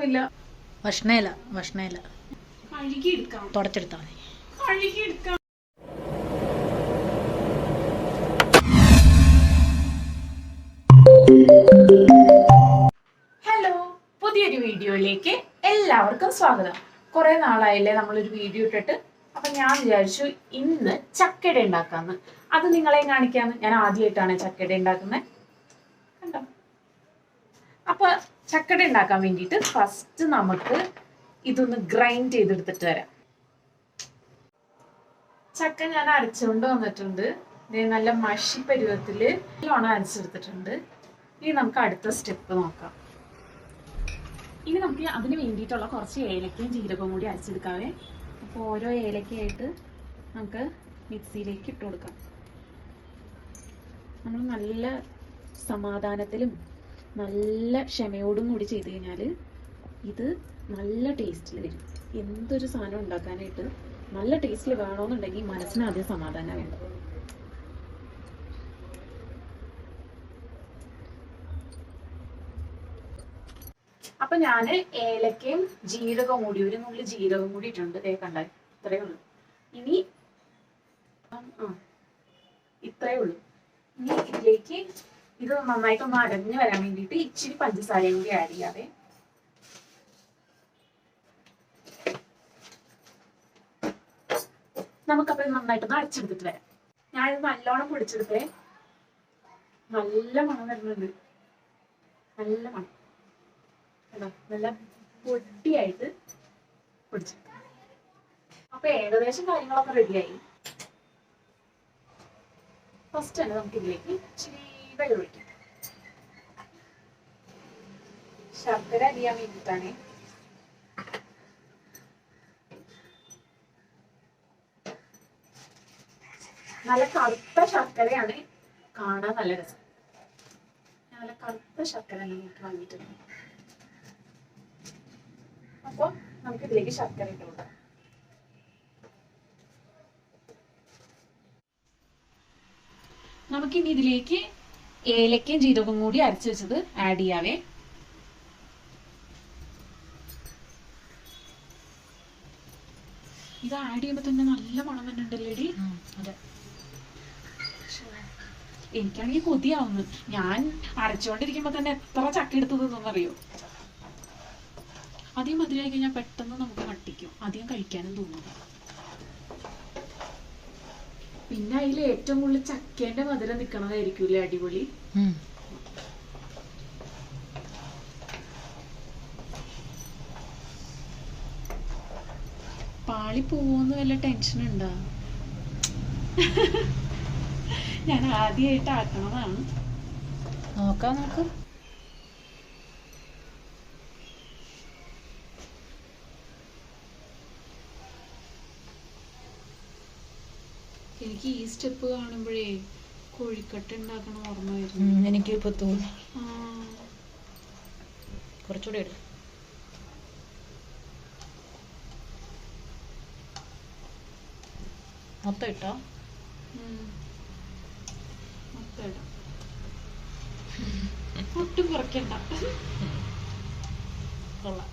കുഴപ്പമില്ല. ഭക്ഷണയില ഭക്ഷണയില കഴുകിയെടുക്കാം, തുടച്ചെടുത്താൽ മതി. കഴുകിയെടുക്കാം. ഹലോ, പുതിയൊരു വീഡിയോയിലേക്ക് എല്ലാവർക്കും സ്വാഗതം. കുറെ നാളായില്ലേ നമ്മളൊരു വീഡിയോ ഇട്ടിട്ട്. അപ്പൊ ഞാൻ വിചാരിച്ചു ഇന്ന് ചക്കട ഉണ്ടാക്കാന്ന്. അത് നിങ്ങളെ കാണിക്കാന്ന്. ഞാൻ ആദ്യമായിട്ടാണ് ചക്കട ഉണ്ടാക്കുന്നത്, കണ്ടോ. അപ്പൊ ചക്കട ഉണ്ടാക്കാൻ വേണ്ടിയിട്ട് ഫസ്റ്റ് നമുക്ക് ഇതൊന്ന് ഗ്രൈൻഡ് ചെയ്തെടുത്തിട്ട് വരാം. ചക്ക ഞാൻ അരച്ചുകൊണ്ട് വന്നിട്ടുണ്ട്. നല്ല മഷി പരുവത്തില് നല്ലോണം അരച്ചെടുത്തിട്ടുണ്ട്. ഇനി നമുക്ക് അടുത്ത സ്റ്റെപ്പ് നോക്കാം. ഇനി നമുക്ക് അതിന് വേണ്ടിയിട്ടുള്ള കുറച്ച് ഏലക്കയും ജീരകവും കൂടി അരച്ചെടുക്കാവേ. അപ്പോൾ ഓരോ ഏലക്കയായിട്ട് നമുക്ക് മിക്സിയിലേക്ക് ഇട്ട് കൊടുക്കാം. നമ്മൾ നല്ല സമാധാനത്തിലും നല്ല ക്ഷമയോടും കൂടി ചെയ്ത് കഴിഞ്ഞാൽ ഇത് നല്ല ടേസ്റ്റിൽ വരും. എന്തൊരു സാധനം ഉണ്ടാക്കാനായിട്ട് നല്ല ടേസ്റ്റിൽ വേണമെന്നുണ്ടെങ്കിൽ മനസ്സിന് ആദ്യം സമാധാനം വേണം. അപ്പൊ ഞാന് ഏലക്കയും ജീരകവും കൂടി, ഒരു നുള്ളി ജീരകവും കൂടി ഇട്ടുണ്ട്. കണ്ടാൽ ഇത്രയേ ഉള്ളൂ. ഇനി ഇത്രയേ ഉള്ളൂ. ഇനി ഇതിലേക്ക് ഇത് നന്നായിട്ടൊന്ന് അരഞ്ഞു വരാൻ വേണ്ടിയിട്ട് ഇച്ചിരി പഞ്ചസാരയും കൂടി ആഡ് ചെയ്യാവേ. നമുക്കപ്പോൾ നന്നായിട്ടൊന്ന് അരച്ചെടുത്തിട്ട് വരാം. ഞാനിത് നല്ലോണം പൊടിച്ചെടുത്തേ. നല്ല മണം വരുന്നുണ്ട്, നല്ല മണം. നല്ല പൊടിയായിട്ട് പൊടിച്ചു. അപ്പൊ ഏകദേശം കാര്യങ്ങളൊക്കെ റെഡിയായി. ഫസ്റ്റ് തന്നെ നമുക്ക് ഇതിലേക്ക് ഇച്ചിരി വെള്ളം ഒഴിക്കാം. ശർക്കര അരിയാൻ വേണ്ടിയിട്ടാണ്. നല്ല കറുത്ത ശർക്കരയാണ്, കാണാൻ നല്ല രസം. നല്ല കറുത്ത ശർക്കര നമുക്ക് വാങ്ങിയിട്ടുണ്ട്. അപ്പൊ നമുക്ക് ഇതിലേക്ക് ശർക്കര ഇട്ട് കൊടുക്കാം. നമുക്കിനി ഇതിലേക്ക് ഏലക്കയും ജീരകവും കൂടി അരച്ചു വെച്ചത് ആഡ് ചെയ്യാവേ. ഇത് ആഡ് ചെയ്യുമ്പോ തന്നെ നല്ല മണം വന്നിട്ടുണ്ടല്ലേടി. അതെ, എനിക്കാണെങ്കിൽ കൊതിയാവുന്നു. ഞാൻ അരച്ചുകൊണ്ടിരിക്കുമ്പോ തന്നെ എത്ര ചക്ക എടുത്തതെന്നറിയോ. അധികം മധുരമായി കഴിഞ്ഞാൽ പെട്ടെന്ന് നമുക്ക് മട്ടിക്കും, അധികം കഴിക്കാനും തോന്നുന്നു. പിന്നെ അതിൽ ഏറ്റവും കൂടുതൽ ചക്കേന്റെ മധുരം നിക്കണതായിരിക്കൂല്ലേ അടിപൊളി. പാളി പോവോന്ന് വല്ല ടെൻഷൻ ഉണ്ടോ? ഞാൻ ആദ്യമായിട്ട് ആക്കണതാണ്. നോക്കാം നോക്ക്. എനിക്ക് ഈ സ്റ്റെപ്പ് കാണുമ്പോഴേ കോഴിക്കട്ട ഉണ്ടാക്കണ ഓർമ്മ വരുന്നു. എനിക്ക് ഇപ്പൊ തോന്നി. കുറച്ചുകൂടി ഇടും. മൊത്തം ഇട്ടോ? മൊത്തം ഇടാം, ഒട്ടും കുറയ്ക്കണ്ട. കൊള്ളാം.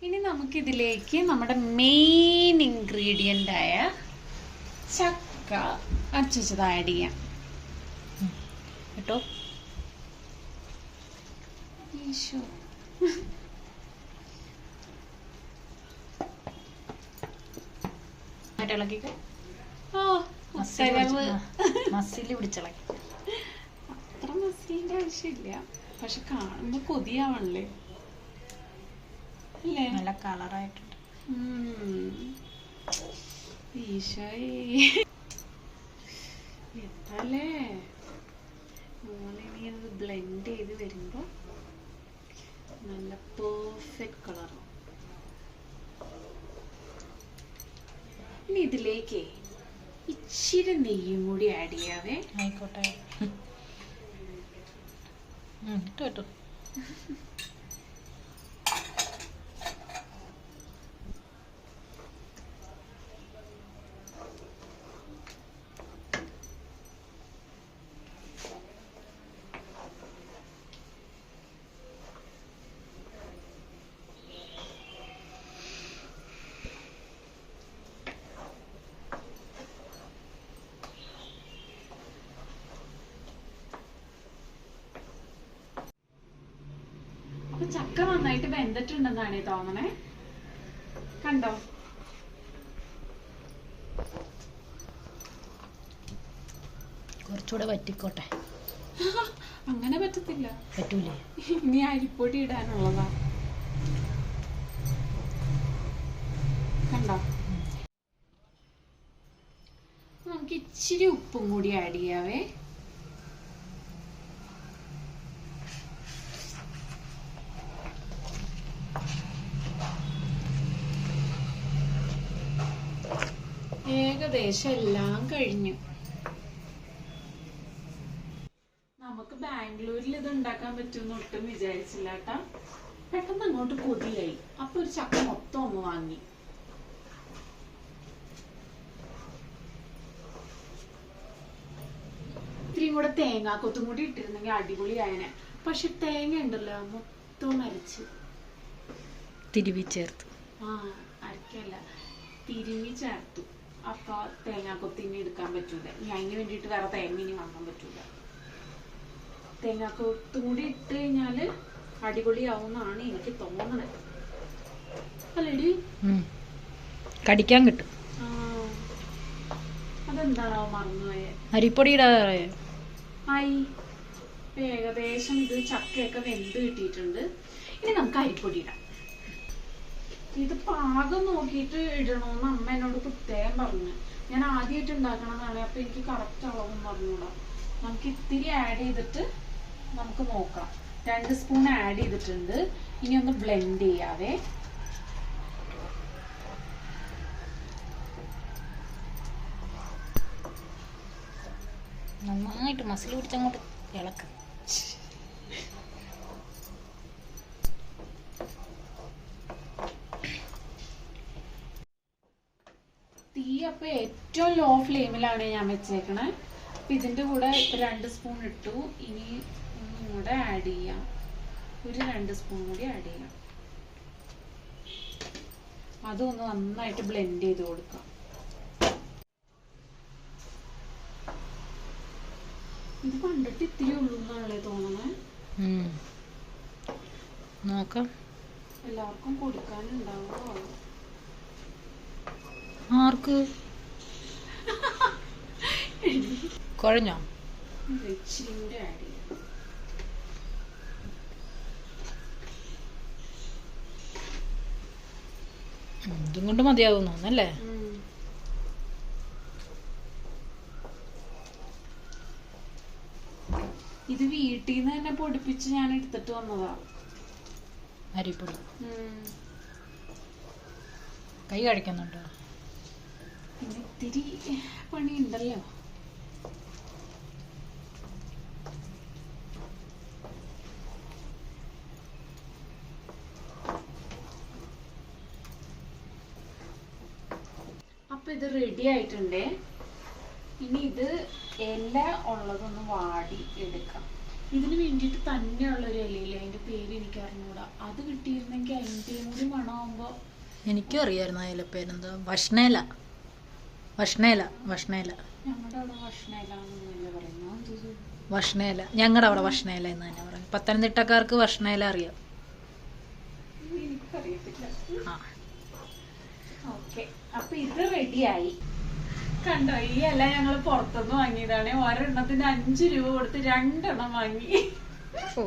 ഇനി നമുക്കിതിലേക്ക് നമ്മുടെ മെയിൻ ഇൻഗ്രീഡിയൻ്റ് ആയ ചക്ക അരച്ചത് ആഡ് ചെയ്യാം കേട്ടോ. ഈശോ, ഇളക്കിക്കോ. ഓ, മസില് പിടിച്ചിളക്കി. അത്ര മസിലിന്റെ ആവശ്യമില്ല, പക്ഷെ കാണുമ്പോ കൊതിയാവണല്ലേ. നല്ല കളറായിട്ടുണ്ട്. എത്തല്ലേ മോളിനി അത് ബ്ലെൻഡ് ചെയ്ത് വരുമ്പോ നല്ല പെർഫെക്റ്റ് കളറാവും. ഇനി ഇതിലേക്ക് ഇച്ചിരി നെയ്യും കൂടി ആഡ് ചെയ്യാവേ. ആയിക്കോട്ടെ, കേട്ടോ. ചക്ക നന്നായിട്ട് വെന്തിട്ടുണ്ടെന്നാണ് തോന്നണേ. കണ്ടോ? കുറച്ചുകൂടെ വറ്റിക്കോട്ടെ. അങ്ങനെ പറ്റത്തില്ല. പറ്റൂലേ? ഇനി അരിപ്പൊടി ഇടാനുള്ളതാ. കണ്ടോ? നമുക്ക് ഇച്ചിരി ഉപ്പും കൂടി ആഡ് ചെയ്യാവേ. ഏകദേശം എല്ലാം കഴിഞ്ഞു. നമുക്ക് ബാംഗ്ലൂരിൽ ഇത് ഉണ്ടാക്കാൻ പറ്റുമെന്ന് ഒട്ടും വിചാരിച്ചില്ല കേട്ടാ. പെട്ടെന്ന് അങ്ങോട്ട് കൊതിയായി. അപ്പൊ ഒരു ചക്ക മൊത്തം ഒന്ന് വാങ്ങി. ഇത്തിരിയും കൂടെ തേങ്ങാക്കൊത്തും കൂടി ഇട്ടിരുന്നെങ്കിൽ അടിപൊളിയായനെ. പക്ഷെ തേങ്ങ ഉണ്ടല്ലോ മൊത്തം അരച്ച് തിരുവി ചേർത്ത്. അരക്കല്ല, തിരുമ്മി ചേർത്തു. അപ്പൊ തേങ്ങാക്കൊത്തിനി എടുക്കാൻ പറ്റൂല. ഇനി അതിന് വേണ്ടിട്ട് വേറെ തേങ്ങ ഇനി വാങ്ങാൻ പറ്റൂല. തേങ്ങാക്കൊത്തും കൂടി ഇട്ട് കഴിഞ്ഞാല് അടിപൊളിയാവുന്നാണ് എനിക്ക് തോന്നണത്. അല്ലേടി? കടിക്കാൻ കിട്ടും. അതെന്താണോ മറന്നുപോയെ? അരിപ്പൊടി ഇടാറേ ആയി. ഏകദേശം ഇത് ചക്കയൊക്കെ വെന്ത് കിട്ടിയിട്ടുണ്ട്. ഇനി നമുക്ക് അരിപ്പൊടി ഇടാം. ഇത് പാകം നോക്കിയിട്ട് ഇടണമെന്ന് അമ്മ എന്നോട് പ്രത്യേകം പറഞ്ഞു. ഞാൻ ആദ്യമായിട്ട് ഉണ്ടാക്കണതാണ്. അപ്പൊ എനിക്ക് കറക്റ്റ് അളവും പറഞ്ഞൂടാ. നമുക്ക് ഇത്തിരി ആഡ് ചെയ്തിട്ട് നമുക്ക് നോക്കാം. 2 സ്പൂൺ ആഡ് ചെയ്തിട്ടുണ്ട്. ഇനി ഒന്ന് ബ്ലെൻഡ് ചെയ്യാവേ. നന്നായിട്ട് മസിൽ പിടിച്ചങ്ങോട്ട് ഇളക്കാം. തീ അപ്പൊ ഏറ്റവും ലോ ഫ്ലെയിമിലാണ് ഞാൻ വെച്ചേക്കണേ. അപ്പൊ ഇതിന്റെ കൂടെ 2 സ്പൂൺ ഇട്ടു. ഇനി ഒന്നും കൂടെ ആഡ് ചെയ്യാം. ഒരു 2 സ്പൂൺ കൂടി ആഡ് ചെയ്യാം. അതൊന്ന് നന്നായിട്ട് ബ്ലെൻഡ് ചെയ്ത് കൊടുക്കാം. ഇത് കണ്ടിട്ട് ഇത്തിരി ഉള്ളൂ എന്നാണല്ലേ തോന്നണേ. നോക്കാം. എല്ലാവർക്കും കൊടുക്കാനുണ്ടാവോ? ആർക്ക്? കുഴഞ്ഞോ? ഇച്ചിരി കൂടി ആഡ് ചെയ്യാം. ഇതും കൊണ്ട് മതിയാവും തോന്നല്ലേ? ഇത് വീട്ടിൽ നിന്ന് തന്നെ പൊടിപ്പിച്ച് ഞാൻ എടുത്തിട്ട് വന്നതാ. അരിപ്പൊടി കൈ കഴിക്കുന്നുണ്ടോ? ഇത്തിരി പണിയുണ്ടല്ലോ. അപ്പൊ ഇത് റെഡി ആയിട്ടുണ്ടേ. ഇനി ഇത് ഇല ഉള്ളതൊന്ന് വാടി എടുക്കാം. ഇതിന് വേണ്ടിയിട്ട് തന്നെയുള്ള ഒരു ഇലയില്ല, അതിന്റെ പേര് എനിക്ക് അറിഞ്ഞൂടാ. അത് കിട്ടിയിരുന്നെങ്കിൽ അതിന്റെയും കൂടി മണമാകുമ്പോ. എനിക്കും അറിയായിരുന്നു ആ ഇല പേരെന്താ? വഷ്ണേല. വഷ്ണേല. വഷ്ണേല. ഞങ്ങളുടെ അവിടെ വഷ്ണയിലാണെന്നല്ല പറയുന്നത്. വഷ്ണേല. ഞങ്ങളുടെ അവിടെ വഷ്ണേല എന്ന് തന്നെ പറയും. പത്തനംതിട്ടക്കാർക്ക് വഷ്ണേല അറിയാം. എനിക്കറിയത്തില്ല. ഓക്കെ. അപ്പൊ ഇത് റെഡിയായി. കണ്ടോ? ഈ ഇല ഞങ്ങൾ പുറത്തുനിന്ന് വാങ്ങിയതാണ്. ഒരെണ്ണത്തിന് 5 രൂപ കൊടുത്ത് 2 എണ്ണം വാങ്ങി. ഓ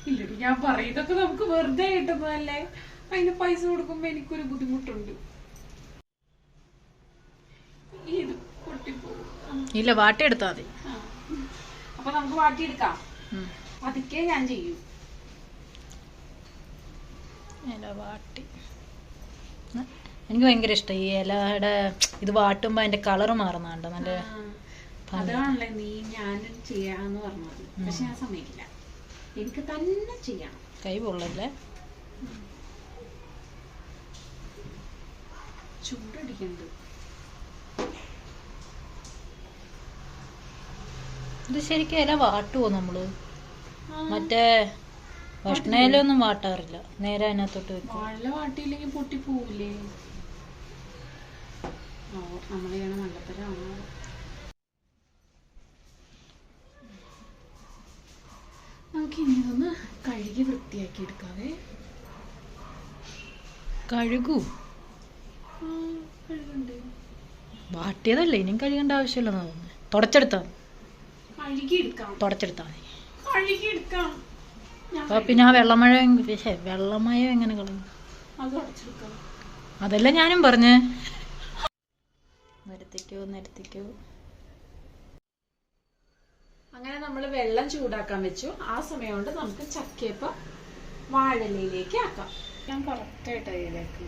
ഇല്ലടി, ഞാൻ പറയും ഇതൊക്കെ നമുക്ക് വെറുതെ കിട്ടുന്നതല്ലേ. അതിന് പൈസ കൊടുക്കുമ്പോ എനിക്കൊരു ബുദ്ധിമുട്ടുണ്ട്. ഇത് പൊട്ടിപ്പോകും. ഇല്ല, വാട്ടിയെടുത്താ മതി. അപ്പൊ നമുക്ക് വാട്ടിയെടുക്കാം. പതുക്കെ ഞാൻ ചെയ്യും. ഇല വാട്ടി എനിക്ക് ഭയങ്കര ഇഷ്ടം. ഈ ഇലയുടെ ഇത് വാട്ടുമ്പോ അതിന്റെ കളറ് മാറുന്നുണ്ട്. നല്ല അതാണല്ലേ നീ ഞാനും ചെയ്യാന്ന് പറഞ്ഞത്. പക്ഷെ ഞാൻ സമ്മതിക്കില്ല, എനിക്ക് തന്നെ ചെയ്യണം. കൈ പൊള്ളല്ലേ? ചൂടടിക്കണ്ട്. ഇത് ശരിക്കും ഇല വാട്ടുവോ നമ്മള്? മറ്റേ ഭക്ഷണയിലൊന്നും വാട്ടാറില്ല, നേരെ അതിനകത്തോട്ട് വെക്കും. വാഴ വാട്ടിയില്ലെങ്കിൽ പൊട്ടി പോവില്ലേ? നമ്മൾ ചെയ്യണ മണ്ടത്തരാണോ? നമുക്ക് ഇനി ഒന്ന് കഴുകി കഴുകിയെടുക്കാവേ. കഴുകൂ. കഴുകണ്ടേ? വാട്ടിയതല്ലേ, ഇനിയും കഴുകേണ്ട ആവശ്യമില്ലെന്നാ തോന്നുന്നത്. തുടച്ചെടുത്താൽ കഴുകിയെടുക്കാം. തുടച്ചെടുത്താൽ മതി. കഴുകിയെടുക്കാം. അപ്പൊ പിന്നെ ആ വെള്ളമയം എങ്ങനെ കളയും? അത് തുടച്ചെടുക്കാം. അതല്ല ഞാനും പറഞ്ഞേ. നിരത്തിക്കോ. അങ്ങനെ നമ്മൾ വെള്ളം ചൂടാക്കാൻ വെച്ചു. ആ സമയം കൊണ്ട് നമുക്ക് ചക്കയപ്പം വാഴയിലേക്ക് ആക്കാം. ഞാൻ കറക്റ്റായിട്ട് അതിലേക്ക്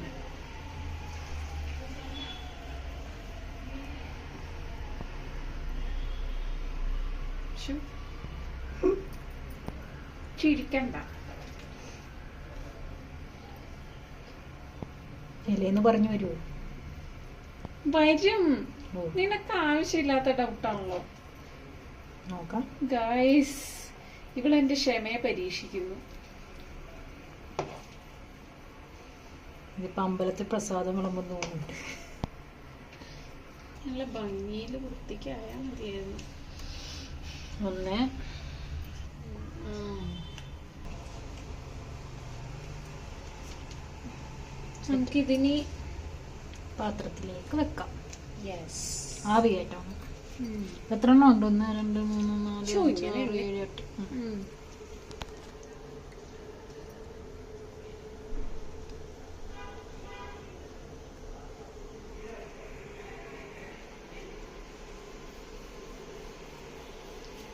ചിരിക്കണ്ട. ഇലേന്ന് പറഞ്ഞു വരുമോ? വരും. നിനക്ക് ആവശ്യമില്ലാത്ത ഡൗട്ടാണല്ലോ. നോക്കാം. ഗൈസ്, ഇവളെന്റെ ക്ഷമയെ പരീക്ഷിക്കുന്നു. ഇതിപ്പോ അമ്പലത്തിൽ പ്രസാദം വിളമ്പെന്ന് തോന്നുന്നുണ്ട്. നല്ല ഭംഗിയിൽ വൃത്തിക്കായാ മതിയായിരുന്നു. ഒന്ന് നമുക്കിതിനി പാത്രത്തിലേക്ക് വെക്കാം. യെസ്. ആവി കയറ്റാം. എത്ര എണ്ണം ഉണ്ട്? 1 2 3 4 5 6 7 8.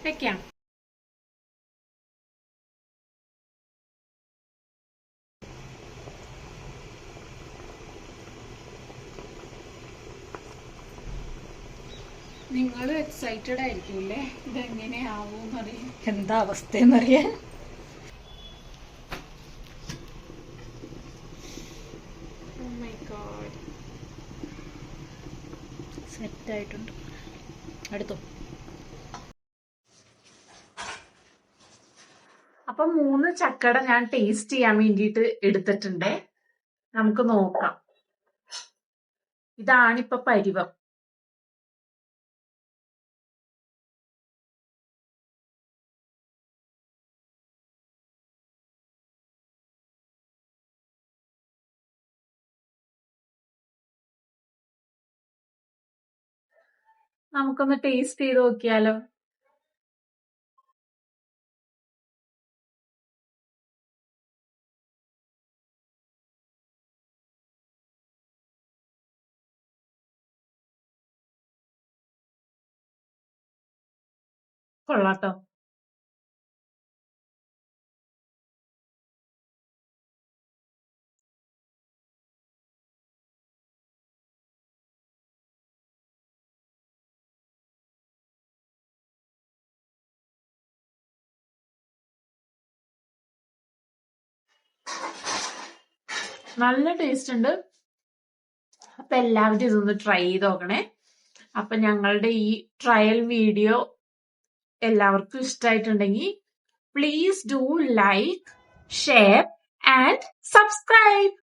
വെക്കാം. നിങ്ങൾ എക്സൈറ്റഡ് ആയിരിക്കുമല്ലേ ഇതെങ്ങനെയാവും അറിയാം. എന്താ അവസ്ഥയെന്നറിയാൻ. സെറ്റായിട്ടുണ്ട്. അടുത്തോ. അപ്പൊ 3 ചക്കട ഞാൻ ടേസ്റ്റ് ചെയ്യാൻ വേണ്ടിയിട്ട് എടുത്തിട്ടുണ്ട്. നമുക്ക് നോക്കാം. ഇതാണിപ്പൊ പരുവം. നമുക്കൊന്ന് ടേസ്റ്റ് ചെയ്ത് നോക്കിയാലോ? കൊള്ളാട്ടോ. നല്ല ടേസ്റ്റ് ഉണ്ട്. അപ്പൊ എല്ലാവരും ഇതൊന്ന് ട്രൈ ചെയ്ത് നോക്കണേ. അപ്പൊ ഞങ്ങളുടെ ഈ ട്രയൽ വീഡിയോ എല്ലാവർക്കും ഇഷ്ടമായിട്ടുണ്ടെങ്കിൽ please do like, share and subscribe.